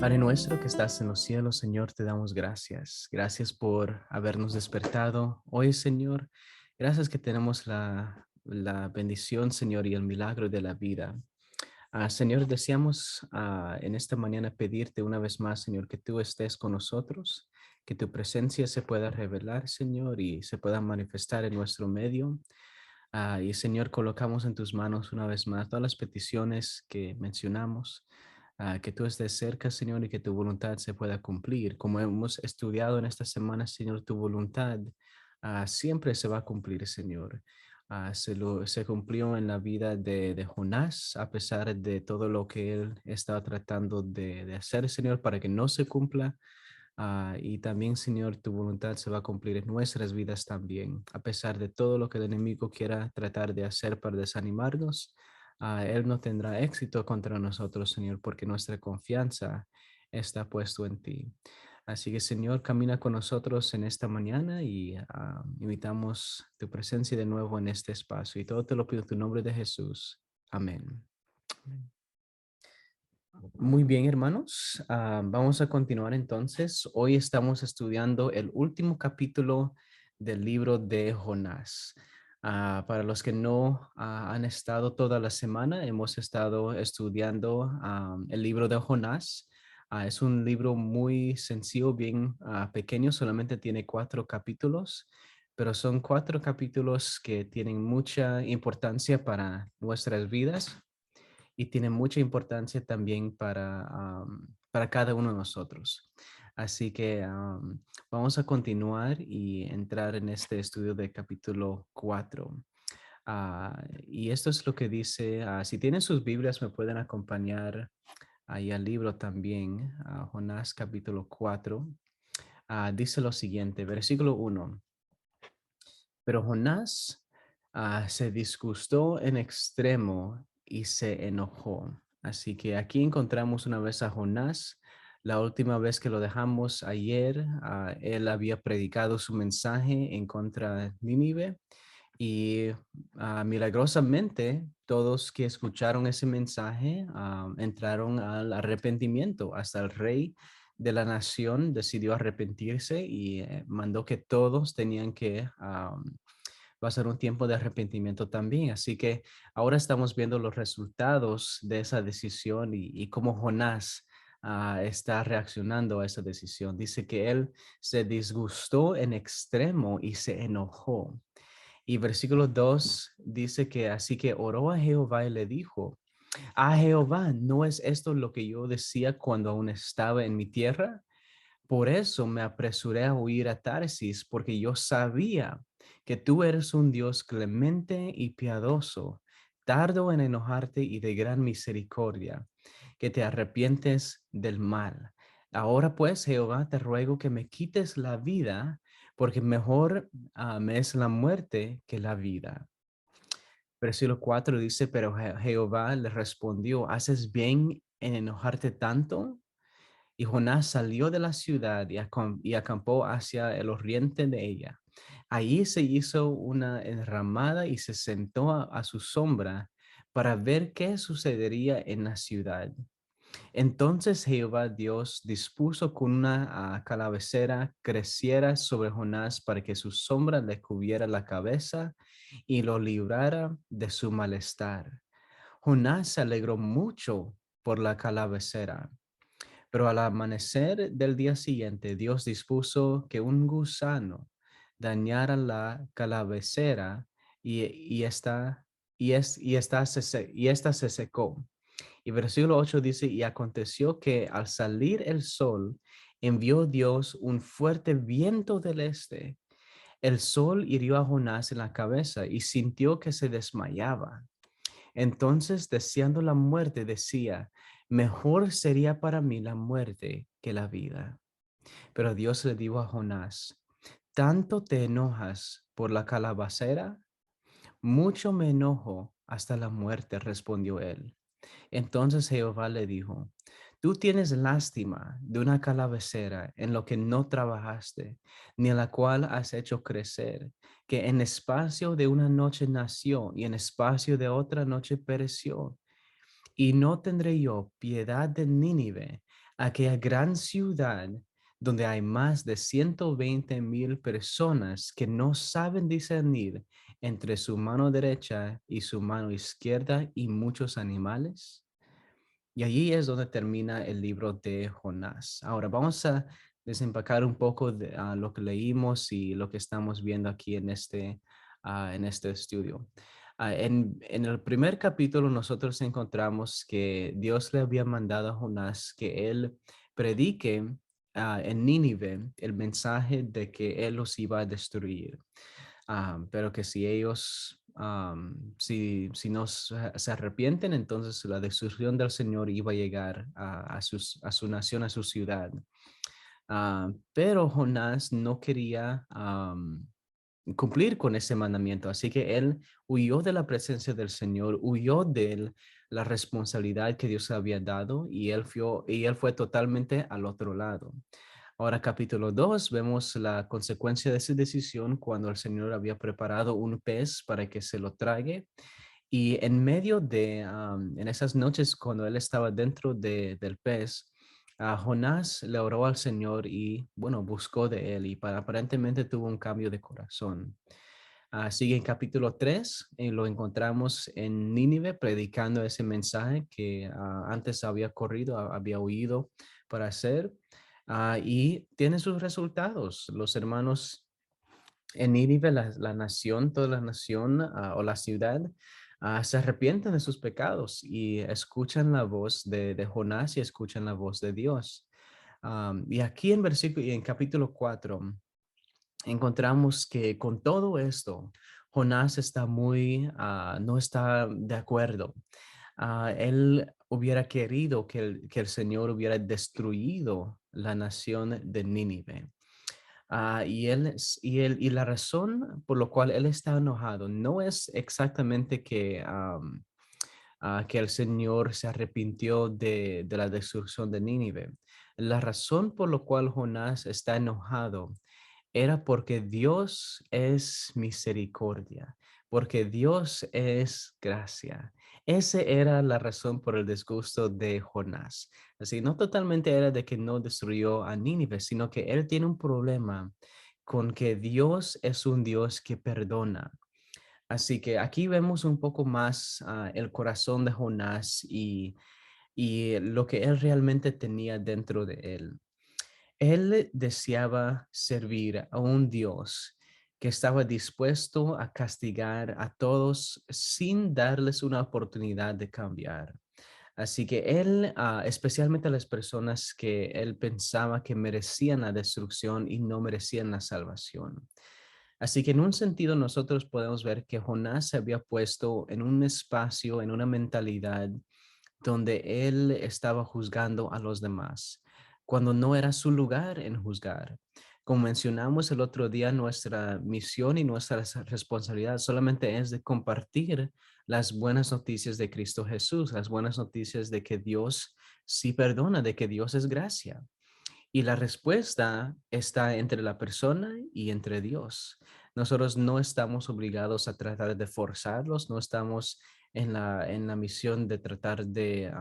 Padre nuestro que estás en los cielos, Señor, te damos gracias. Gracias por habernos despertado hoy, Señor. Gracias que tenemos la bendición, Señor, y el milagro de la vida. Señor, deseamos en esta mañana pedirte una vez más, Señor, que tú estés con nosotros, que tu presencia se pueda revelar, Señor, y se pueda manifestar en nuestro medio. Y Señor, colocamos en tus manos una vez más todas las peticiones que mencionamos, que tú estés cerca, Señor, y que tu voluntad se pueda cumplir. Como hemos estudiado en esta semana, Señor, tu voluntad siempre se va a cumplir, Señor. Se cumplió en la vida de Jonás, a pesar de todo lo que él estaba tratando de hacer, Señor, para que no se cumpla. Y también, Señor, tu voluntad se va a cumplir en nuestras vidas también, a pesar de todo lo que el enemigo quiera tratar de hacer para desanimarnos. Él no tendrá éxito contra nosotros, Señor, porque nuestra confianza está puesto en ti. Así que, Señor, camina con nosotros en esta mañana y invitamos tu presencia de nuevo en este espacio. Y todo te lo pido en tu nombre de Jesús. Amén. Amén. Muy bien, hermanos. Vamos a continuar entonces. Hoy estamos estudiando el último capítulo del libro de Jonás. Para los que no han estado toda la semana, hemos estado estudiando el libro de Jonás. Es un libro muy sencillo, bien pequeño, solamente tiene 4 capítulos, pero son 4 capítulos que tienen mucha importancia para nuestras vidas y tiene mucha importancia también para cada uno de nosotros. Así que vamos a continuar y entrar en este estudio del capítulo 4. Y esto es lo que dice, si tienen sus Biblias me pueden acompañar ahí al libro también, Jonás capítulo 4. Dice lo siguiente, versículo 1. Pero Jonás se disgustó en extremo y se enojó. Así que aquí encontramos una vez a Jonás. La última vez que lo dejamos ayer, él había predicado su mensaje en contra de Nínive y milagrosamente todos que escucharon ese mensaje entraron al arrepentimiento. Hasta el rey de la nación decidió arrepentirse y mandó que todos tenían que pasar un tiempo de arrepentimiento también. Así que ahora estamos viendo los resultados de esa decisión y cómo Jonás está reaccionando a esa decisión. Dice que él se disgustó en extremo y se enojó. Y versículo 2 dice que así que oró a Jehová y le dijo, Jehová, ¿no es esto lo que yo decía cuando aún estaba en mi tierra? Por eso me apresuré a huir a Tarsis, porque yo sabía que tú eres un Dios clemente y piadoso, tardo en enojarte y de gran misericordia, que te arrepientes del mal. Ahora pues, Jehová, te ruego que me quites la vida, porque mejor me es la muerte que la vida. Versículo 4 dice, pero Jehová le respondió, ¿haces bien en enojarte tanto? Y Jonás salió de la ciudad y acampó hacia el oriente de ella. Allí se hizo una enramada y se sentó a su sombra para ver qué sucedería en la ciudad. Entonces Jehová Dios dispuso que una calavera creciera sobre Jonás para que su sombra le cubriera la cabeza y lo librara de su malestar. Jonás se alegró mucho por la calavera. Pero al amanecer del día siguiente, Dios dispuso que un gusano dañara la calavera y esta se secó. Y versículo 8 dice, y aconteció que al salir el sol, envió Dios un fuerte viento del este. El sol hirió a Jonás en la cabeza y sintió que se desmayaba. Entonces, deseando la muerte, decía, mejor sería para mí la muerte que la vida. Pero Dios le dijo a Jonás, ¿tanto te enojas por la calabacera? Mucho me enojo hasta la muerte, respondió él. Entonces Jehová le dijo, tú tienes lástima de una calabacera en lo que no trabajaste, ni a la cual has hecho crecer, que en espacio de una noche nació y en espacio de otra noche pereció. Y no tendré yo piedad de Nínive, aquella gran ciudad donde hay más de 120,000 personas que no saben discernir entre su mano derecha y su mano izquierda y muchos animales. Y allí es donde termina el libro de Jonás. Ahora vamos a desempacar un poco de lo que leímos y lo que estamos viendo aquí en este estudio. En el primer capítulo nosotros encontramos que Dios le había mandado a Jonás que él predique en Nínive el mensaje de que él los iba a destruir. Pero que si ellos, si no se arrepienten, entonces la destrucción del Señor iba a llegar a su nación, a su ciudad. Pero Jonás no quería cumplir con ese mandamiento, así que él huyó de la presencia del Señor, huyó de la responsabilidad que Dios le había dado y él fue totalmente al otro lado. Ahora, capítulo 2, vemos la consecuencia de esa decisión cuando el Señor había preparado un pez para que se lo trague. Y en medio en esas noches, cuando él estaba dentro del pez, Jonás le oró al Señor y, bueno, buscó de él y aparentemente tuvo un cambio de corazón. Sigue en capítulo 3, lo encontramos en Nínive predicando ese mensaje que antes había corrido, había huido para hacer, y tiene sus resultados. Los hermanos en Nínive, la nación, toda la nación o la ciudad, se arrepienten de sus pecados y escuchan la voz de Jonás y escuchan la voz de Dios. Y aquí en versículo y en capítulo 4 encontramos que con todo esto, Jonás está no está de acuerdo. Él hubiera querido que el Señor hubiera destruido la nación de Nínive. Y la razón por la cual él está enojado no es exactamente que el Señor se arrepintió de la destrucción de Nínive. La razón por la cual Jonás está enojado era porque Dios es misericordia, porque Dios es gracia. Esa era la razón por el disgusto de Jonás. Así, no totalmente era de que no destruyó a Nínive, sino que él tiene un problema con que Dios es un Dios que perdona. Así que aquí vemos un poco más el corazón de Jonás y lo que él realmente tenía dentro de él. Él deseaba servir a un Dios que estaba dispuesto a castigar a todos sin darles una oportunidad de cambiar. Así que él, especialmente a las personas que él pensaba que merecían la destrucción y no merecían la salvación. Así que en un sentido nosotros podemos ver que Jonás se había puesto en un espacio, en una mentalidad donde él estaba juzgando a los demás, cuando no era su lugar en juzgar. Como mencionamos el otro día, nuestra misión y nuestra responsabilidad solamente es de compartir las buenas noticias de Cristo Jesús, las buenas noticias de que Dios sí perdona, de que Dios es gracia. Y la respuesta está entre la persona y entre Dios. Nosotros no estamos obligados a tratar de forzarlos, no estamos en la misión de tratar de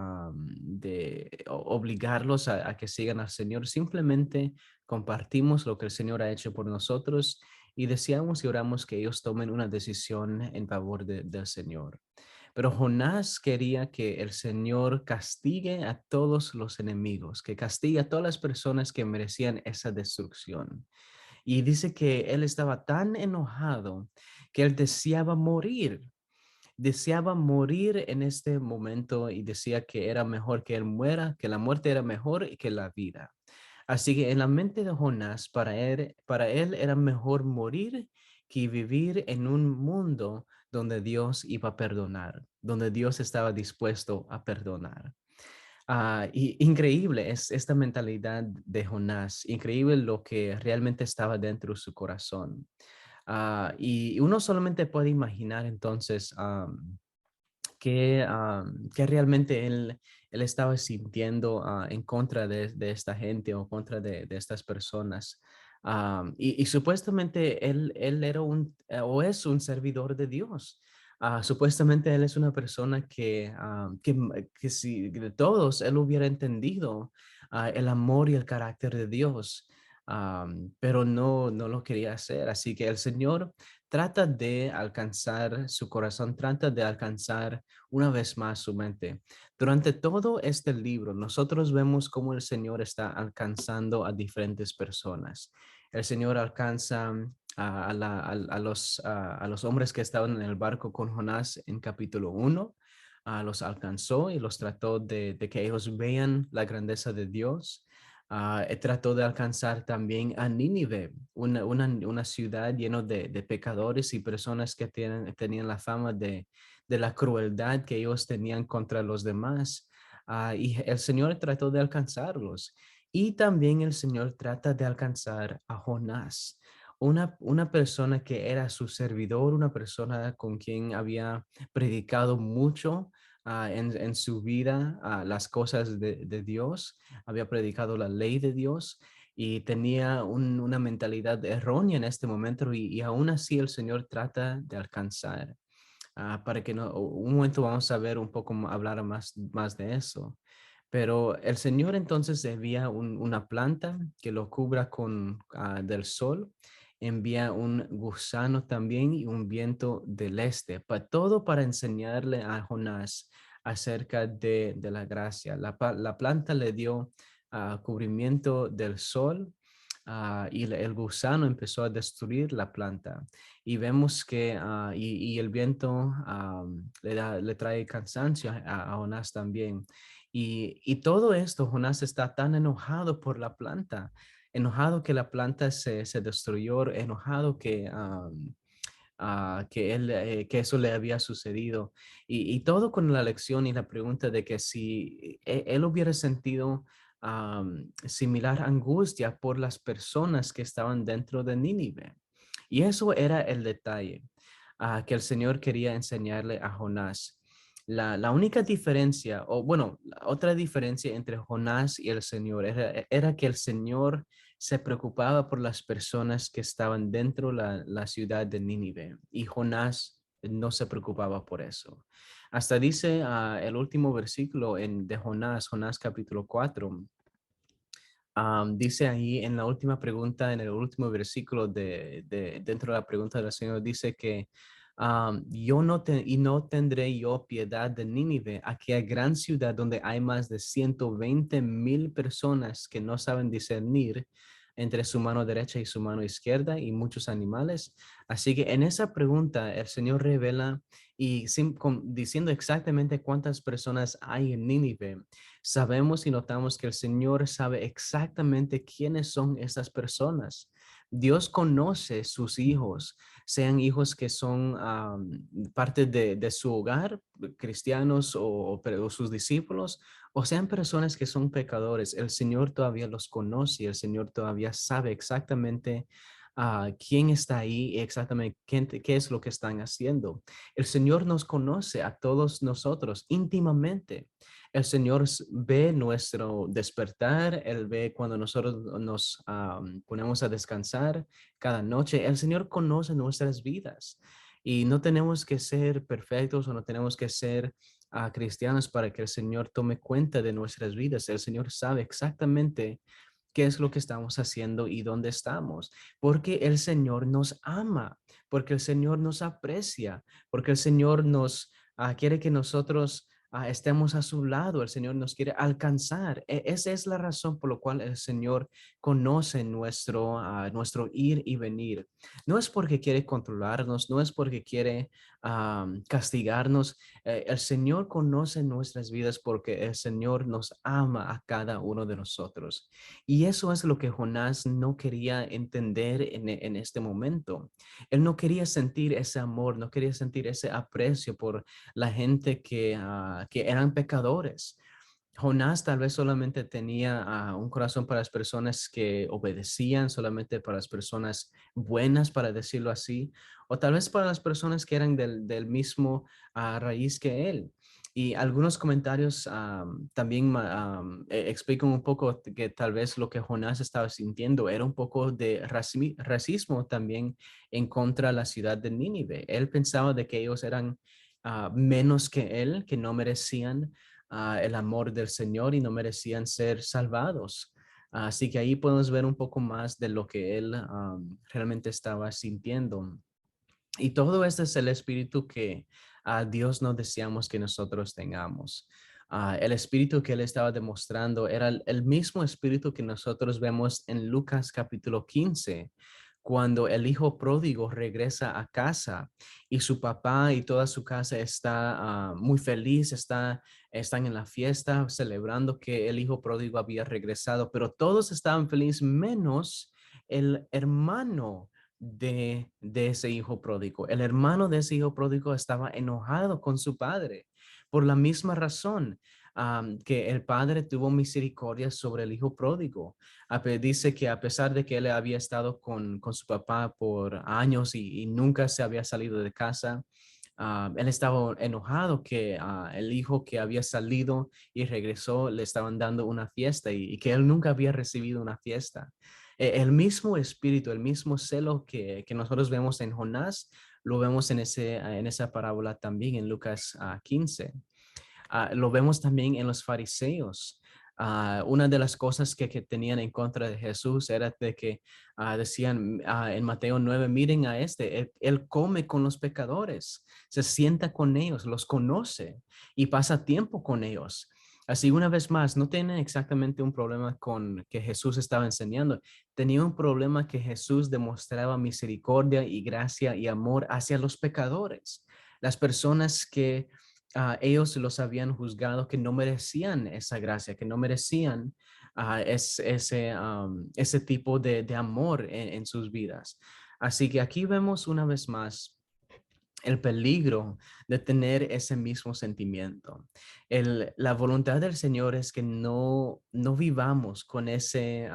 obligarlos a que sigan al Señor. Simplemente compartimos lo que el Señor ha hecho por nosotros y deseamos y oramos que ellos tomen una decisión en favor del Señor. Pero Jonás quería que el Señor castigue a todos los enemigos, que castigue a todas las personas que merecían esa destrucción. Y dice que él estaba tan enojado que él deseaba morir en este momento y decía que era mejor que él muera, que la muerte era mejor que la vida. Así que en la mente de Jonás, para él era mejor morir que vivir en un mundo donde Dios iba a perdonar, donde Dios estaba dispuesto a perdonar. Y increíble es esta mentalidad de Jonás, increíble lo que realmente estaba dentro de su corazón. Y uno solamente puede imaginar entonces que realmente él estaba sintiendo en contra de esta gente o contra de estas personas. Y supuestamente él era o es un servidor de Dios. Supuestamente él es una persona que si de todos él hubiera entendido el amor y el carácter de Dios, pero no lo quería hacer. Así que el Señor trata de alcanzar su corazón, trata de alcanzar una vez más su mente. Durante todo este libro, nosotros vemos cómo el Señor está alcanzando a diferentes personas. El Señor alcanza a los hombres que estaban en el barco con Jonás en capítulo 1. Los alcanzó y los trató de que ellos vean la grandeza de Dios. Trató de alcanzar también a Nínive, una ciudad llena de pecadores y personas que tenían la fama de la crueldad que ellos tenían contra los demás. Y el Señor trató de alcanzarlos. Y también el Señor trata de alcanzar a Jonás, una persona que era su servidor, una persona con quien había predicado mucho en su vida las cosas de Dios, había predicado la ley de Dios y tenía una mentalidad errónea en este momento y aún así el Señor trata de alcanzar. Para que no, un momento vamos a ver un poco, hablar más de eso. Pero el Señor entonces envía una planta que lo cubra del sol, envía un gusano también y un viento del este, todo para enseñarle a Jonás acerca de la gracia. La planta le dio cubrimiento del sol. Y el gusano empezó a destruir la planta y vemos que y el viento le trae cansancio a Jonás también. Y todo esto, Jonás está tan enojado por la planta, enojado que la planta se destruyó, enojado que eso le había sucedido. Y todo con la lección y la pregunta de que si él hubiera sentido similar angustia por las personas que estaban dentro de Nínive. Y eso era el detalle que el Señor quería enseñarle a Jonás. La única diferencia, o bueno, la otra diferencia entre Jonás y el Señor era que el Señor se preocupaba por las personas que estaban dentro la ciudad de Nínive y Jonás no se preocupaba por eso. Hasta dice el último versículo de Jonás, Jonás capítulo 4. Dice ahí en la última pregunta, en el último versículo dentro de la pregunta del Señor, dice que no tendré yo piedad de Nínive, aquella gran ciudad donde hay más de 120,000 personas que no saben discernir entre su mano derecha y su mano izquierda y muchos animales. Así que en esa pregunta el Señor revela y diciendo exactamente cuántas personas hay en Nínive, sabemos y notamos que el Señor sabe exactamente quiénes son estas personas. Dios conoce sus hijos, sean hijos que son parte de su hogar, cristianos o sus discípulos, o sean personas que son pecadores. El Señor todavía los conoce y el Señor todavía sabe exactamente quién está ahí y exactamente qué es lo que están haciendo. El Señor nos conoce a todos nosotros íntimamente. El Señor ve nuestro despertar, Él ve cuando nosotros nos ponemos a descansar cada noche. El Señor conoce nuestras vidas y no tenemos que ser perfectos o no tenemos que ser cristianos para que el Señor tome cuenta de nuestras vidas. El Señor sabe exactamente qué es lo que estamos haciendo y dónde estamos, porque el Señor nos ama, porque el Señor nos aprecia, porque el Señor nos quiere que nosotros estemos a su lado, el Señor nos quiere alcanzar. Esa es la razón por la cual el Señor conoce nuestro ir y venir. No es porque quiere controlarnos, no es porque quiere castigarnos. El Señor conoce nuestras vidas porque el Señor nos ama a cada uno de nosotros. Y eso es lo que Jonás no quería entender en este momento. Él no quería sentir ese amor, no quería sentir ese aprecio por la gente que eran pecadores. Jonás tal vez solamente tenía un corazón para las personas que obedecían, solamente para las personas buenas, para decirlo así, o tal vez para las personas que eran del mismo raíz que él. Y algunos comentarios también explican un poco que tal vez lo que Jonás estaba sintiendo era un poco de racismo también en contra de la ciudad de Nínive. Él pensaba de que ellos eran menos que él, que no merecían el amor del Señor y no merecían ser salvados. Así que ahí podemos ver un poco más de lo que él realmente estaba sintiendo. Y todo este es el espíritu que a Dios no deseamos que nosotros tengamos. El espíritu que él estaba demostrando era el mismo espíritu que nosotros vemos en Lucas capítulo 15, cuando el hijo pródigo regresa a casa y su papá y toda su casa está muy feliz, están en la fiesta celebrando que el hijo pródigo había regresado, pero todos estaban felices menos el hermano de ese hijo pródigo. El hermano de ese hijo pródigo estaba enojado con su padre por la misma razón que el padre tuvo misericordia sobre el hijo pródigo. Dice que a pesar de que él había estado con su papá por años y nunca se había salido de casa, él estaba enojado que el hijo que había salido y regresó le estaban dando una fiesta y que él nunca había recibido una fiesta. El mismo espíritu, el mismo celo que nosotros vemos en Jonás, lo vemos en esa parábola también en Lucas 15. Lo vemos también en los fariseos. Una de las cosas que tenían en contra de Jesús era de que decían en Mateo 9, miren a este, él come con los pecadores, se sienta con ellos, los conoce y pasa tiempo con ellos. Así una vez más, no tienen exactamente un problema con que Jesús estaba enseñando, tenía un problema que Jesús demostraba misericordia y gracia y amor hacia los pecadores, las personas que ellos los habían juzgado que no merecían esa gracia, que no merecían ese tipo de amor en sus vidas. Así que aquí vemos una vez más el peligro de tener ese mismo sentimiento. La voluntad del Señor es que no vivamos con ese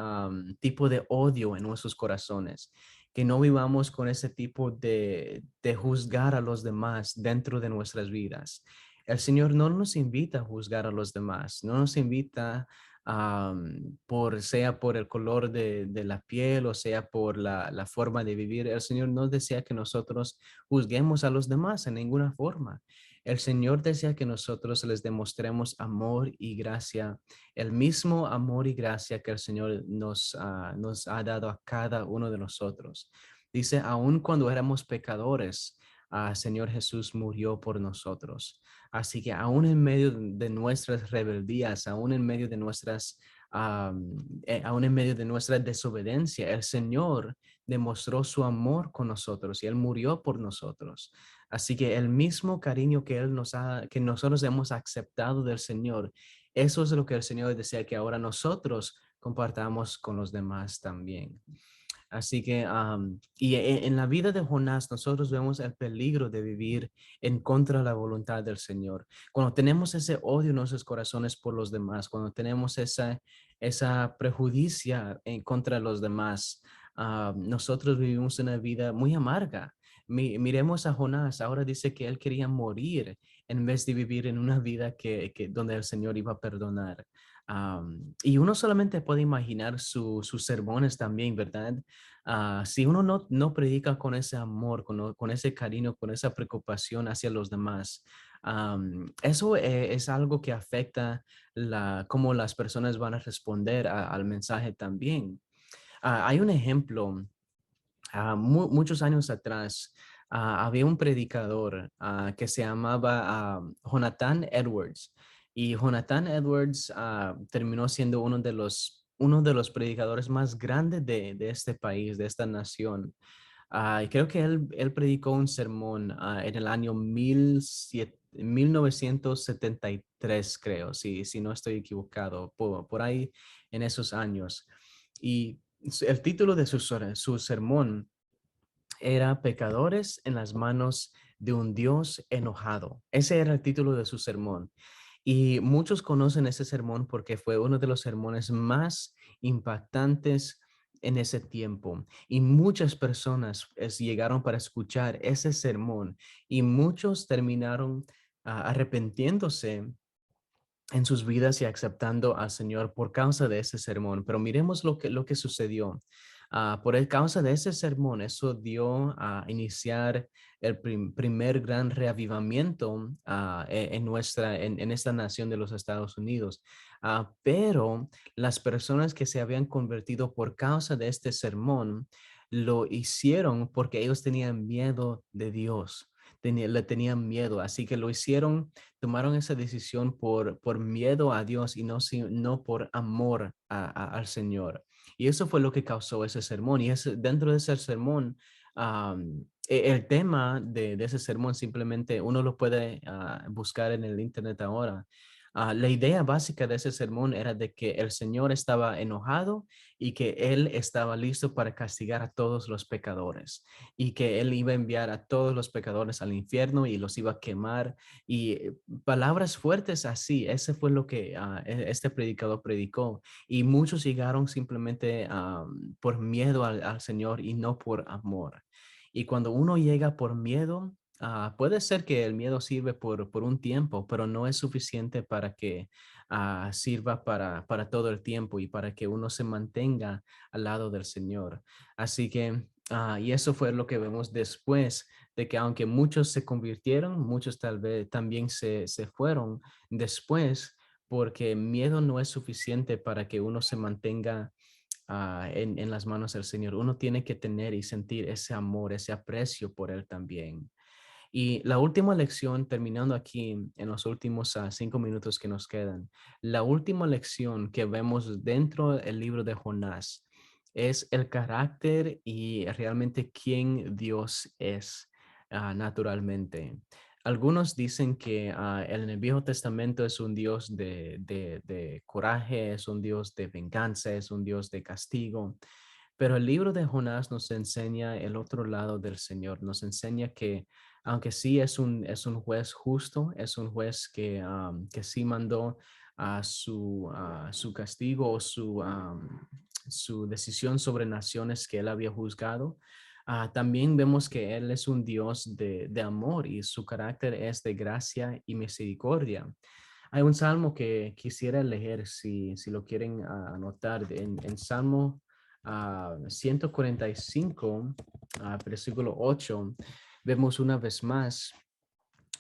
tipo de odio en nuestros corazones, que no vivamos con ese tipo de juzgar a los demás dentro de nuestras vidas. El Señor no nos invita a juzgar a los demás, no nos invita sea por el color de la piel o sea por la forma de vivir. El Señor no desea que nosotros juzguemos a los demás en ninguna forma. El Señor desea que nosotros les demostremos amor y gracia, el mismo amor y gracia que el Señor nos ha dado a cada uno de nosotros. Dice, aun cuando éramos pecadores, Señor Jesús murió por nosotros. Así que aún en medio de nuestras rebeldías, aún en medio de aún en medio de nuestra desobediencia, el Señor demostró su amor con nosotros y Él murió por nosotros. Así que el mismo cariño que nosotros hemos aceptado del Señor, eso es lo que el Señor desea que ahora nosotros compartamos con los demás también. Así que, en la vida de Jonás, nosotros vemos el peligro de vivir en contra de la voluntad del Señor. Cuando tenemos ese odio en nuestros corazones por los demás, cuando tenemos esa prejudicia en contra de los demás, nosotros vivimos una vida muy amarga. Miremos a Jonás, ahora dice que él quería morir en vez de vivir en una vida donde el Señor iba a perdonar. Y uno solamente puede imaginar sus sermones también, ¿verdad? Si uno no predica con ese amor, con ese cariño, con esa preocupación hacia los demás, eso es algo que afecta cómo las personas van a responder al mensaje también. Hay un ejemplo, muchos años atrás, había un predicador que se llamaba Jonathan Edwards. Y Jonathan Edwards terminó siendo uno de los predicadores más grandes de este país, de esta nación. Y creo que él predicó un sermón en el año 1973, creo, si no estoy equivocado, por ahí en esos años. Y el título de su sermón era Pecadores en las manos de un Dios enojado. Ese era el título de su sermón. Y muchos conocen ese sermón porque fue uno de los sermones más impactantes en ese tiempo. Y muchas personas llegaron para escuchar ese sermón y muchos terminaron arrepintiéndose en sus vidas y aceptando al Señor por causa de ese sermón. Pero miremos lo que sucedió. Por causa de ese sermón, eso dio a iniciar el primer gran reavivamiento en esta nación de los Estados Unidos. Pero las personas que se habían convertido por causa de este sermón lo hicieron porque ellos tenían miedo de Dios. Le tenían miedo, así que lo hicieron, tomaron esa decisión por miedo a Dios y no, no por amor al Señor. Y eso fue lo que causó ese sermón. Y dentro de ese sermón, el tema de ese sermón simplemente uno lo puede buscar en el internet ahora. La idea básica de ese sermón era de que el Señor estaba enojado y que Él estaba listo para castigar a todos los pecadores y que Él iba a enviar a todos los pecadores al infierno y los iba a quemar y palabras fuertes así. Ese fue lo que este predicador predicó y muchos llegaron simplemente por miedo al Señor y no por amor. Y cuando uno llega por miedo, puede ser que el miedo sirve por un tiempo, pero no es suficiente para que sirva para todo el tiempo y para que uno se mantenga al lado del Señor. Así que, y eso fue lo que vemos después de que aunque muchos se convirtieron, muchos tal vez también se fueron después porque miedo no es suficiente para que uno se mantenga en las manos del Señor. Uno tiene que tener y sentir ese amor, ese aprecio por Él también. Y la última lección, terminando aquí en los últimos 5 minutos que nos quedan, la última lección que vemos dentro del libro de Jonás es el carácter y realmente quién Dios es naturalmente. Algunos dicen que en el Viejo Testamento es un Dios de coraje, es un Dios de venganza, es un Dios de castigo. Pero el libro de Jonás nos enseña el otro lado del Señor, nos enseña que aunque sí es un juez justo, es un juez que sí mandó su castigo o su decisión sobre naciones que él había juzgado, también vemos que él es un Dios de amor y su carácter es de gracia y misericordia. Hay un salmo que quisiera leer si lo quieren anotar en Salmo 145, versículo 8, vemos una vez más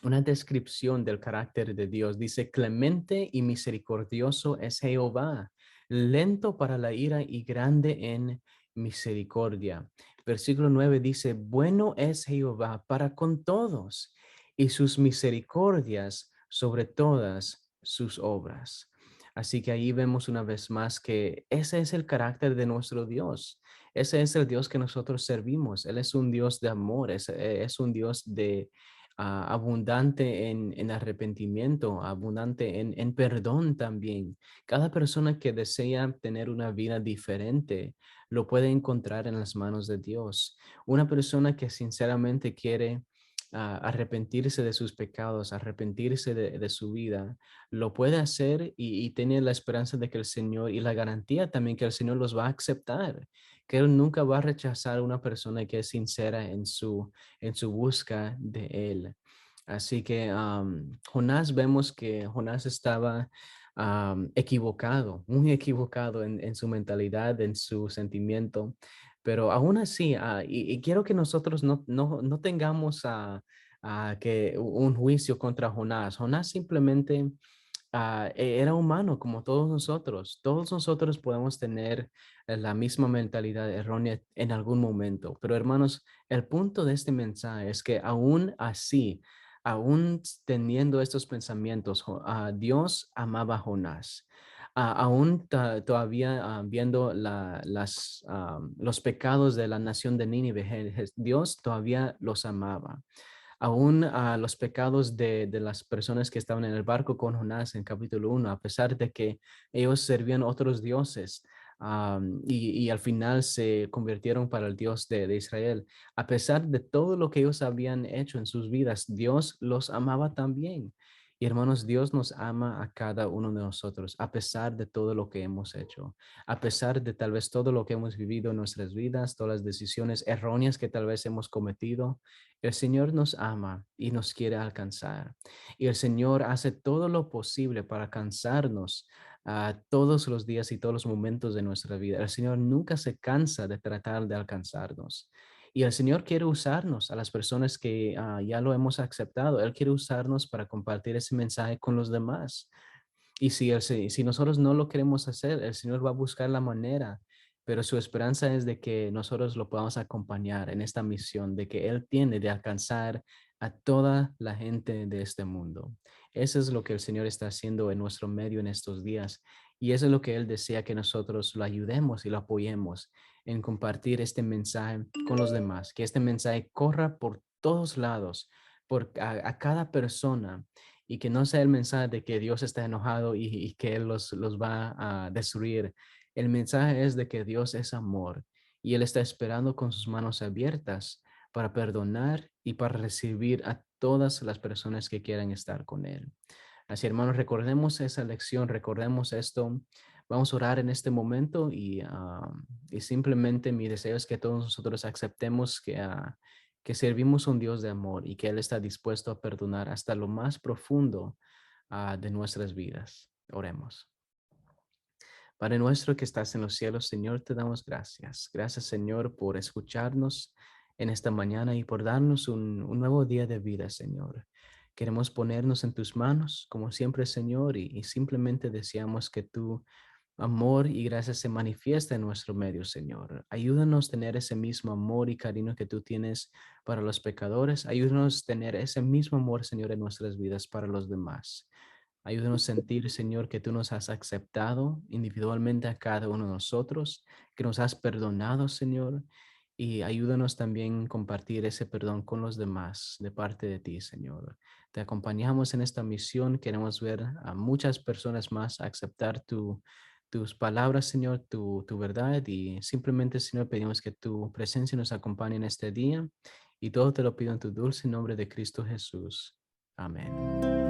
una descripción del carácter de Dios. Dice, clemente y misericordioso es Jehová, lento para la ira y grande en misericordia. Versículo 9 dice, bueno es Jehová para con todos y sus misericordias sobre todas sus obras. Así que ahí vemos una vez más que ese es el carácter de nuestro Dios. Ese es el Dios que nosotros servimos. Él es un Dios de amor, es un Dios de abundante en arrepentimiento, abundante en perdón también. Cada persona que desea tener una vida diferente lo puede encontrar en las manos de Dios. Una persona que sinceramente quiere arrepentirse de sus pecados, arrepentirse de su vida, lo puede hacer y tiene la esperanza de que el Señor y la garantía también que el Señor los va a aceptar, que Él nunca va a rechazar a una persona que es sincera en su busca de Él. Así que Jonás, vemos que Jonás estaba equivocado, muy equivocado en su mentalidad, en su sentimiento, pero aún así, y quiero que nosotros no tengamos que un juicio contra Jonás. Jonás simplemente era humano como todos nosotros. Todos nosotros podemos tener la misma mentalidad errónea en algún momento. Pero hermanos, el punto de este mensaje es que aún así, aún teniendo estos pensamientos, Dios amaba a Jonás. Aún todavía viendo los pecados de la nación de Nínive, Dios todavía los amaba aún los pecados de las personas que estaban en el barco con Jonás en capítulo 1, a pesar de que ellos servían otros dioses y al final se convirtieron para el Dios de Israel. A pesar de todo lo que ellos habían hecho en sus vidas, Dios los amaba también. Y hermanos, Dios nos ama a cada uno de nosotros, a pesar de todo lo que hemos hecho, a pesar de tal vez todo lo que hemos vivido en nuestras vidas, todas las decisiones erróneas que tal vez hemos cometido. El Señor nos ama y nos quiere alcanzar. Y el Señor hace todo lo posible para alcanzarnos todos los días y todos los momentos de nuestra vida. El Señor nunca se cansa de tratar de alcanzarnos. Y el Señor quiere usarnos a las personas que ya lo hemos aceptado. Él quiere usarnos para compartir ese mensaje con los demás. Y si nosotros no lo queremos hacer, el Señor va a buscar la manera, pero su esperanza es de que nosotros lo podamos acompañar en esta misión, de que Él tiene de alcanzar a toda la gente de este mundo. Eso es lo que el Señor está haciendo en nuestro medio en estos días. Y eso es lo que Él desea que nosotros lo ayudemos y lo apoyemos en compartir este mensaje con los demás, que este mensaje corra por todos lados, a cada persona y que no sea el mensaje de que Dios está enojado y que Él los va a destruir. El mensaje es de que Dios es amor y Él está esperando con sus manos abiertas para perdonar y para recibir a todas las personas que quieran estar con Él. Así, hermanos, recordemos esa lección, recordemos esto. Vamos a orar en este momento y simplemente mi deseo es que todos nosotros aceptemos que servimos a un Dios de amor y que Él está dispuesto a perdonar hasta lo más profundo de nuestras vidas. Oremos. Padre nuestro que estás en los cielos, Señor, te damos gracias. Gracias, Señor, por escucharnos en esta mañana y por darnos un nuevo día de vida, Señor. Queremos ponernos en tus manos, como siempre, Señor, y simplemente deseamos que tu amor y gracia se manifiesta en nuestro medio, Señor. Ayúdanos a tener ese mismo amor y cariño que tú tienes para los pecadores. Ayúdanos a tener ese mismo amor, Señor, en nuestras vidas para los demás. Ayúdanos a sentir, Señor, que tú nos has aceptado individualmente a cada uno de nosotros, que nos has perdonado, Señor, y ayúdanos también a compartir ese perdón con los demás de parte de ti, Señor. Te acompañamos en esta misión. Queremos ver a muchas personas más aceptar tus palabras, Señor, tu verdad, y simplemente, Señor, pedimos que tu presencia nos acompañe en este día y todo te lo pido en tu dulce nombre de Cristo Jesús. Amén.